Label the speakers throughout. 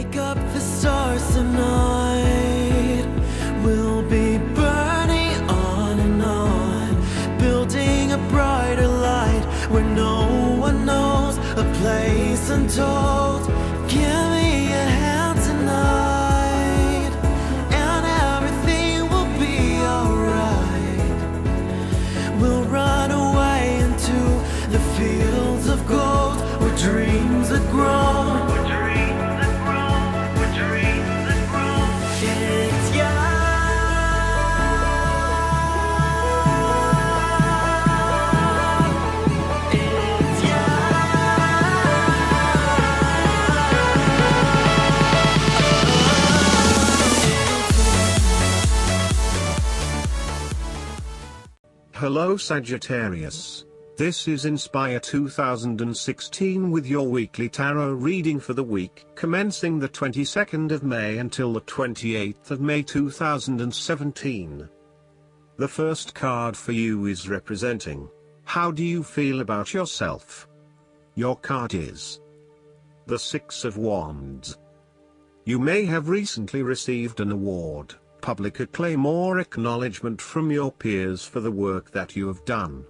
Speaker 1: Wake up the stars tonight. We'll be burning on and on, building a brighter light where no one knows, a place untold. Give me a hand tonight, and everything will be alright. We'll run away into the fields of gold where dreams are grown.
Speaker 2: Hello Sagittarius. This is Inspire 2016 with your weekly tarot reading for the week commencing the 22nd of May until the 28th of May 2017. The first card for you is representing, how do you feel about yourself? Your card is the Six of Wands. You may have recently received an award, public acclaim or acknowledgement from your peers for the work that you have done.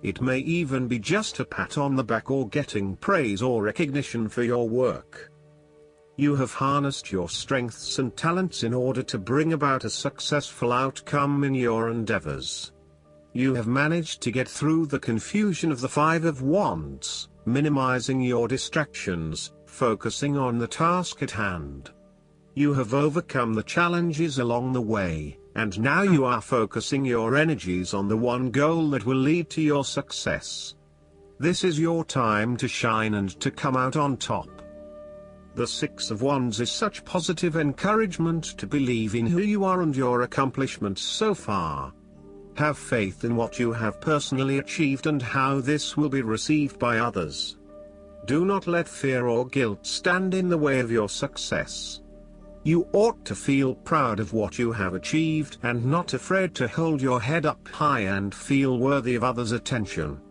Speaker 2: It may even be just a pat on the back or getting praise or recognition for your work. You have harnessed your strengths and talents in order to bring about a successful outcome in your endeavors. You have managed to get through the confusion of the Five of Wands, minimizing your distractions, focusing on the task at hand. You have overcome the challenges along the way, and now you are focusing your energies on the one goal that will lead to your success. This is your time to shine and to come out on top. The Six of Wands is such positive encouragement to believe in who you are and your accomplishments so far. Have faith in what you have personally achieved and how this will be received by others. Do not let fear or guilt stand in the way of your success. You ought to feel proud of what you have achieved and not afraid to hold your head up high and feel worthy of others' attention.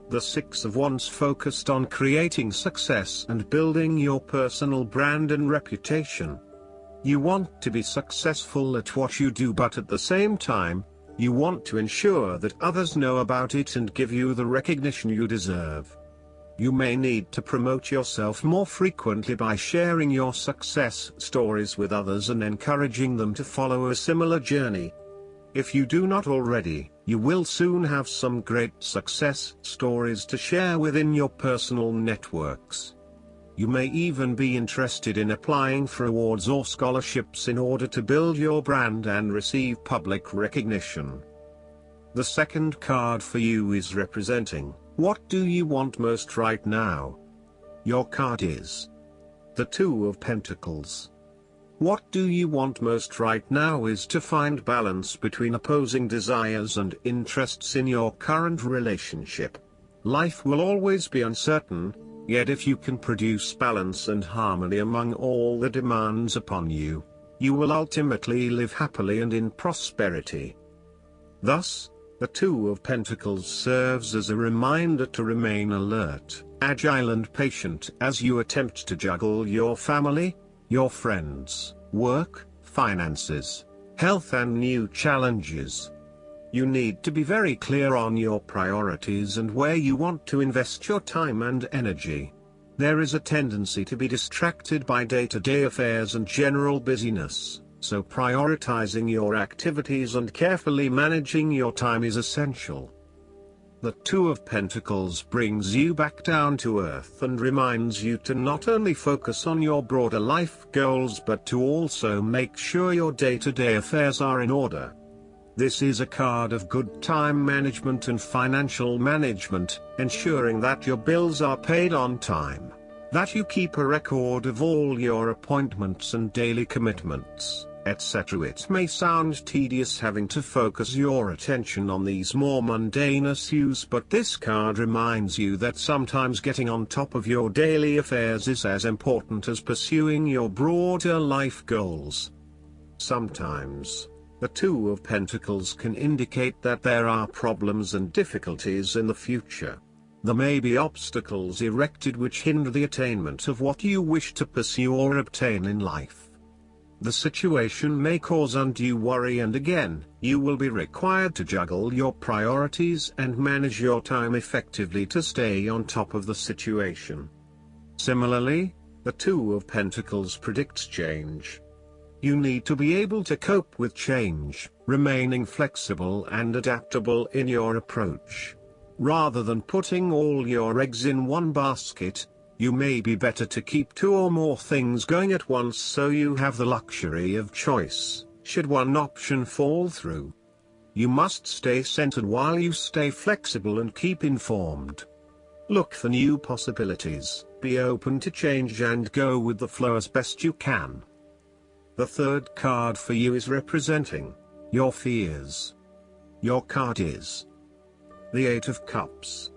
Speaker 2: The Six of Wands focused on creating success and building your personal brand and reputation. You want to be successful at what you do, but at the same time, you want to ensure that others know about it and give you the recognition you deserve. You may need to promote yourself more frequently by sharing your success stories with others and encouraging them to follow a similar journey. If you do not already, you will soon have some great success stories to share within your personal networks. You may even be interested in applying for awards or scholarships in order to build your brand and receive public recognition. The second card for you is representing, what do you want most right now? Your card is the Two of Pentacles. What do you want most right now is to find balance between opposing desires and interests in your current relationship. Life will always be uncertain, yet if you can produce balance and harmony among all the demands upon you, you will ultimately live happily and in prosperity. Thus, the Two of Pentacles serves as a reminder to remain alert, agile and patient as you attempt to juggle your family, your friends, work, finances, health and new challenges. You need to be very clear on your priorities and where you want to invest your time and energy. There is a tendency to be distracted by day-to-day affairs and general busyness, so prioritizing your activities and carefully managing your time is essential. The Two of Pentacles brings you back down to earth and reminds you to not only focus on your broader life goals but to also make sure your day-to-day affairs are in order. This is a card of good time management and financial management, ensuring that your bills are paid on time, that you keep a record of all your appointments and daily commitments, etc. It may sound tedious having to focus your attention on these more mundane issues, but this card reminds you that sometimes getting on top of your daily affairs is as important as pursuing your broader life goals. Sometimes, the Two of Pentacles can indicate that there are problems and difficulties in the future. There may be obstacles erected which hinder the attainment of what you wish to pursue or obtain in life. The situation may cause undue worry, and again, you will be required to juggle your priorities and manage your time effectively to stay on top of the situation. Similarly, the Two of Pentacles predicts change. You need to be able to cope with change, remaining flexible and adaptable in your approach. Rather than putting all your eggs in one basket, you may be better to keep two or more things going at once so you have the luxury of choice, should one option fall through. You must stay centered while you stay flexible and keep informed. Look for new possibilities, be open to change and go with the flow as best you can. The third card for you is representing your fears. Your card is the Eight of Cups.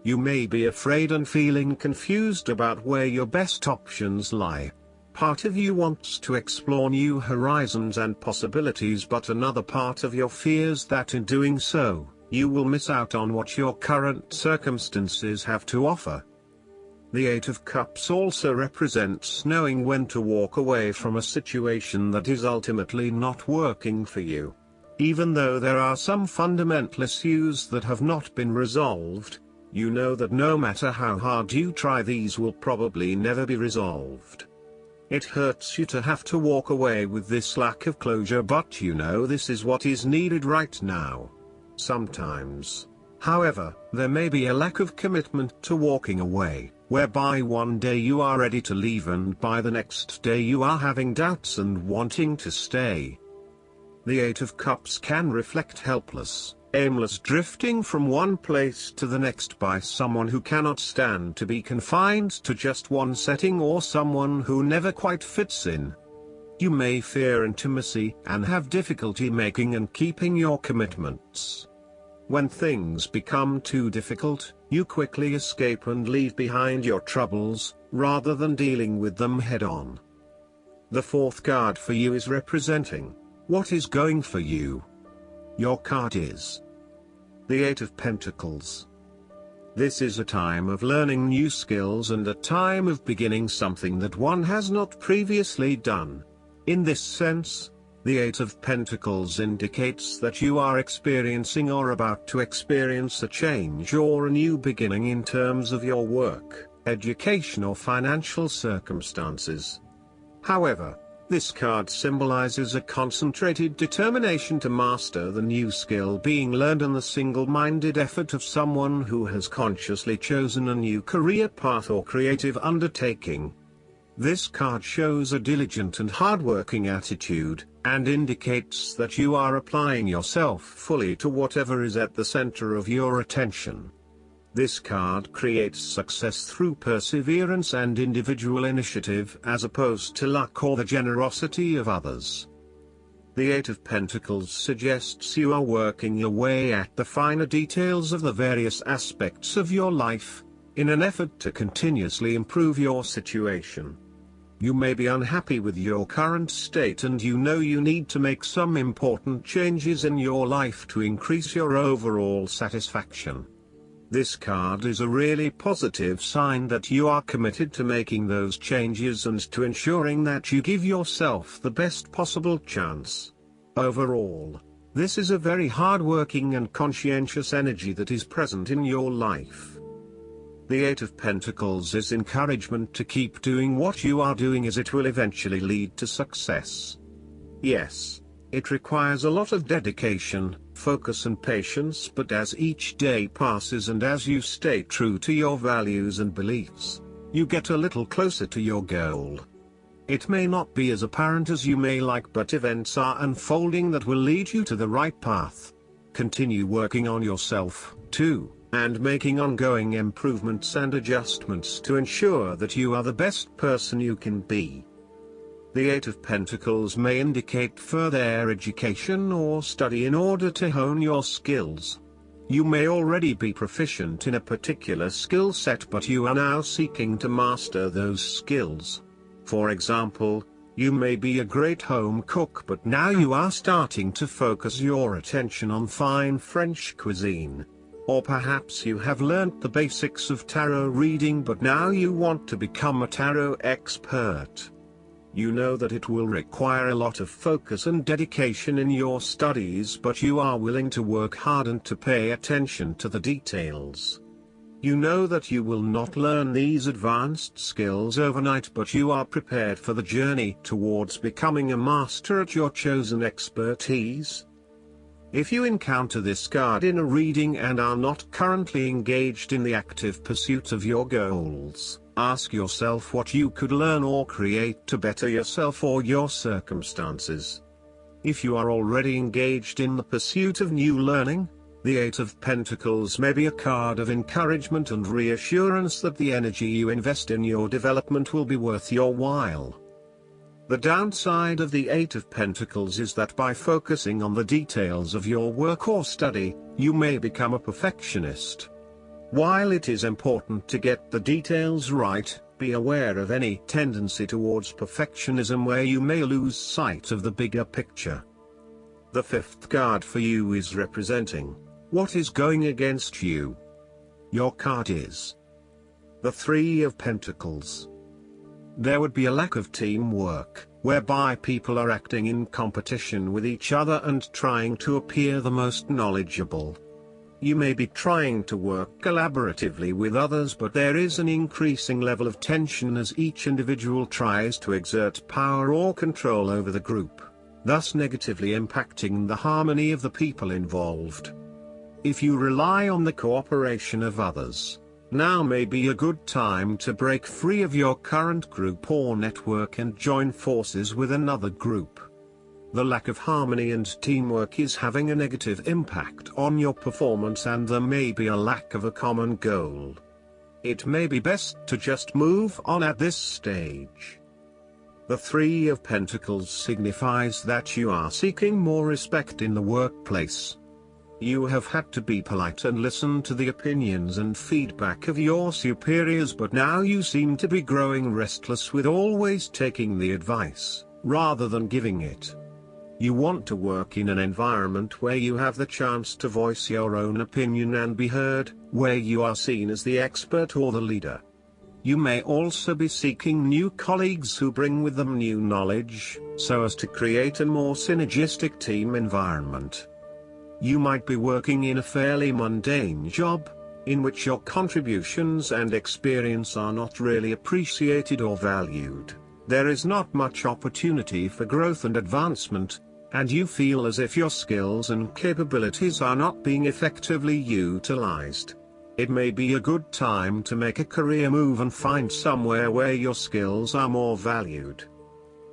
Speaker 2: You may be afraid and feeling confused about where your best options lie. Part of you wants to explore new horizons and possibilities, but another part of you fears that in doing so, you will miss out on what your current circumstances have to offer. The Eight of Cups also represents knowing when to walk away from a situation that is ultimately not working for you. Even though there are some fundamental issues that have not been resolved, you know that no matter how hard you try, these will probably never be resolved. It hurts you to have to walk away with this lack of closure, but you know this is what is needed right now. Sometimes, however, there may be a lack of commitment to walking away, whereby one day you are ready to leave and by the next day you are having doubts and wanting to stay. The Eight of Cups can reflect helpless, aimless drifting from one place to the next by someone who cannot stand to be confined to just one setting, or someone who never quite fits in. You may fear intimacy and have difficulty making and keeping your commitments. When things become too difficult, you quickly escape and leave behind your troubles, rather than dealing with them head on. The fourth card for you is representing what is going for you. Your card is the Eight of Pentacles. This is a time of learning new skills and a time of beginning something that one has not previously done. In this sense, the Eight of Pentacles indicates that you are experiencing or about to experience a change or a new beginning in terms of your work, education or financial circumstances. However, this card symbolizes a concentrated determination to master the new skill being learned and the single-minded effort of someone who has consciously chosen a new career path or creative undertaking. This card shows a diligent and hard-working attitude, and indicates that you are applying yourself fully to whatever is at the center of your attention. This card creates success through perseverance and individual initiative as opposed to luck or the generosity of others. The Eight of Pentacles suggests you are working your way at the finer details of the various aspects of your life, in an effort to continuously improve your situation. You may be unhappy with your current state and you know you need to make some important changes in your life to increase your overall satisfaction. This card is a really positive sign that you are committed to making those changes and to ensuring that you give yourself the best possible chance. Overall, this is a very hard-working and conscientious energy that is present in your life. The Eight of Pentacles is encouragement to keep doing what you are doing, as it will eventually lead to success. Yes, it requires a lot of dedication, focus and patience, but as each day passes and as you stay true to your values and beliefs, you get a little closer to your goal. It may not be as apparent as you may like, but events are unfolding that will lead you to the right path. Continue working on yourself, too, and making ongoing improvements and adjustments to ensure that you are the best person you can be. The Eight of Pentacles may indicate further education or study in order to hone your skills. You may already be proficient in a particular skill set, but you are now seeking to master those skills. For example, you may be a great home cook, but now you are starting to focus your attention on fine French cuisine. Or perhaps you have learnt the basics of tarot reading but now you want to become a tarot expert. You know that it will require a lot of focus and dedication in your studies, but you are willing to work hard and to pay attention to the details. You know that you will not learn these advanced skills overnight, but you are prepared for the journey towards becoming a master at your chosen expertise. If you encounter this card in a reading and are not currently engaged in the active pursuit of your goals, ask yourself what you could learn or create to better yourself or your circumstances. If you are already engaged in the pursuit of new learning, the Eight of Pentacles may be a card of encouragement and reassurance that the energy you invest in your development will be worth your while. The downside of the Eight of Pentacles is that by focusing on the details of your work or study, you may become a perfectionist. While it is important to get the details right, be aware of any tendency towards perfectionism where you may lose sight of the bigger picture. The fifth card for you is representing what is going against you. Your card is the Three of Pentacles. There would be a lack of teamwork, whereby people are acting in competition with each other and trying to appear the most knowledgeable. You may be trying to work collaboratively with others, but there is an increasing level of tension as each individual tries to exert power or control over the group, thus negatively impacting the harmony of the people involved. If you rely on the cooperation of others, now may be a good time to break free of your current group or network and join forces with another group. The lack of harmony and teamwork is having a negative impact on your performance, and there may be a lack of a common goal. It may be best to just move on at this stage. The Three of Pentacles signifies that you are seeking more respect in the workplace. You have had to be polite and listen to the opinions and feedback of your superiors, but now you seem to be growing restless with always taking the advice, rather than giving it. You want to work in an environment where you have the chance to voice your own opinion and be heard, where you are seen as the expert or the leader. You may also be seeking new colleagues who bring with them new knowledge, so as to create a more synergistic team environment. You might be working in a fairly mundane job, in which your contributions and experience are not really appreciated or valued. There is not much opportunity for growth and advancement, and you feel as if your skills and capabilities are not being effectively utilized. It may be a good time to make a career move and find somewhere where your skills are more valued.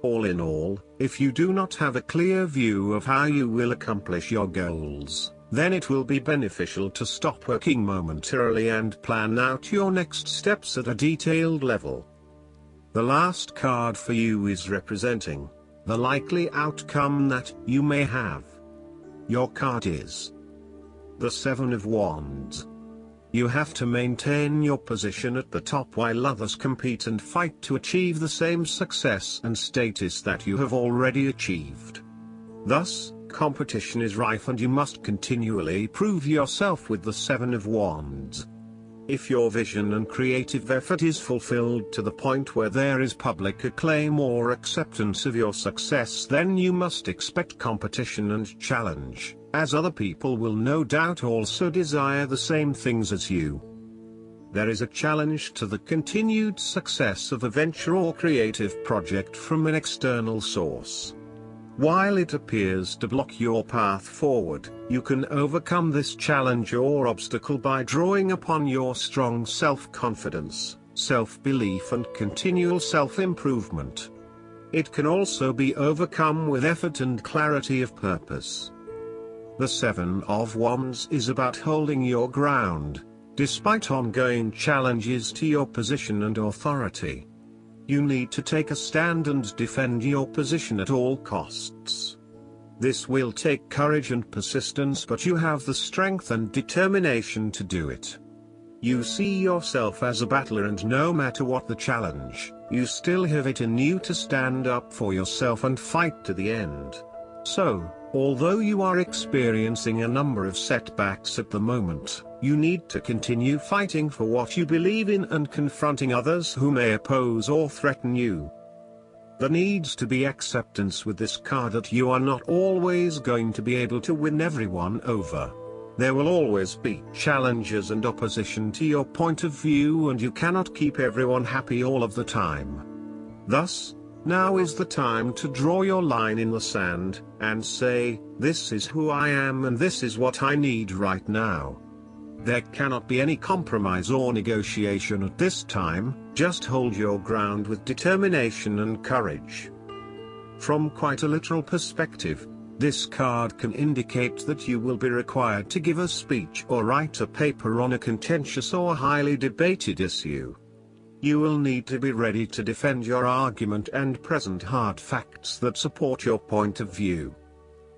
Speaker 2: All in all, if you do not have a clear view of how you will accomplish your goals, then it will be beneficial to stop working momentarily and plan out your next steps at a detailed level. The last card for you is representing the likely outcome that you may have. Your card is the Seven of Wands. You have to maintain your position at the top while others compete and fight to achieve the same success and status that you have already achieved. Thus, competition is rife and you must continually prove yourself with the Seven of Wands. If your vision and creative effort is fulfilled to the point where there is public acclaim or acceptance of your success, then you must expect competition and challenge, as other people will no doubt also desire the same things as you. There is a challenge to the continued success of a venture or creative project from an external source. While it appears to block your path forward, you can overcome this challenge or obstacle by drawing upon your strong self-confidence, self-belief and continual self-improvement. It can also be overcome with effort and clarity of purpose. The Seven of Wands is about holding your ground, despite ongoing challenges to your position and authority. You need to take a stand and defend your position at all costs. This will take courage and persistence, but you have the strength and determination to do it. You see yourself as a battler, and no matter what the challenge, you still have it in you to stand up for yourself and fight to the end. So, although you are experiencing a number of setbacks at the moment, you need to continue fighting for what you believe in and confronting others who may oppose or threaten you. There needs to be acceptance with this card that you are not always going to be able to win everyone over. There will always be challenges and opposition to your point of view, and you cannot keep everyone happy all of the time. Thus, now is the time to draw your line in the sand, and say, this is who I am and this is what I need right now. There cannot be any compromise or negotiation at this time, just hold your ground with determination and courage. From quite a literal perspective, this card can indicate that you will be required to give a speech or write a paper on a contentious or highly debated issue. You will need to be ready to defend your argument and present hard facts that support your point of view.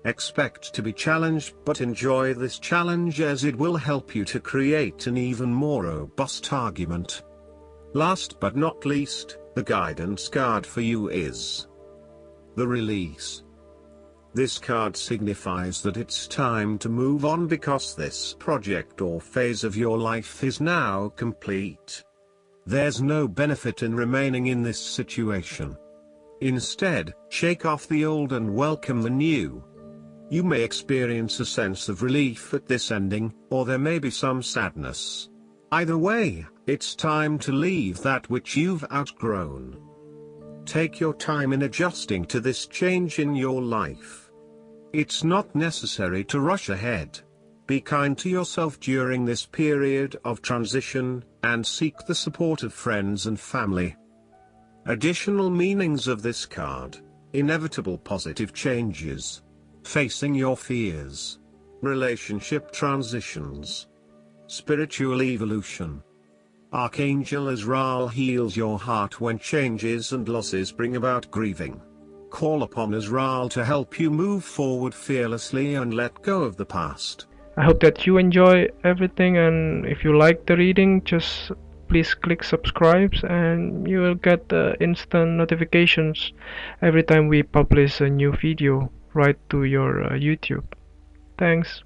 Speaker 2: Expect to be challenged, but enjoy this challenge as it will help you to create an even more robust argument. Last but not least, the guidance card for you is the Release. This card signifies that it's time to move on because this project or phase of your life is now complete. There's no benefit in remaining in this situation. Instead, shake off the old and welcome the new. You may experience a sense of relief at this ending, or there may be some sadness. Either way, it's time to leave that which you've outgrown. Take your time in adjusting to this change in your life. It's not necessary to rush ahead. Be kind to yourself during this period of transition, and seek the support of friends and family. Additional meanings of this card: inevitable positive changes, facing your fears, relationship transitions, spiritual evolution. Archangel Azrael heals your heart when changes and losses bring about grieving. Call upon Azrael to help you move forward fearlessly and let go of the past.
Speaker 3: I hope that you enjoy everything, and if you like the reading, just please click subscribe and you will get instant notifications every time we publish a new video right to your YouTube. Thanks.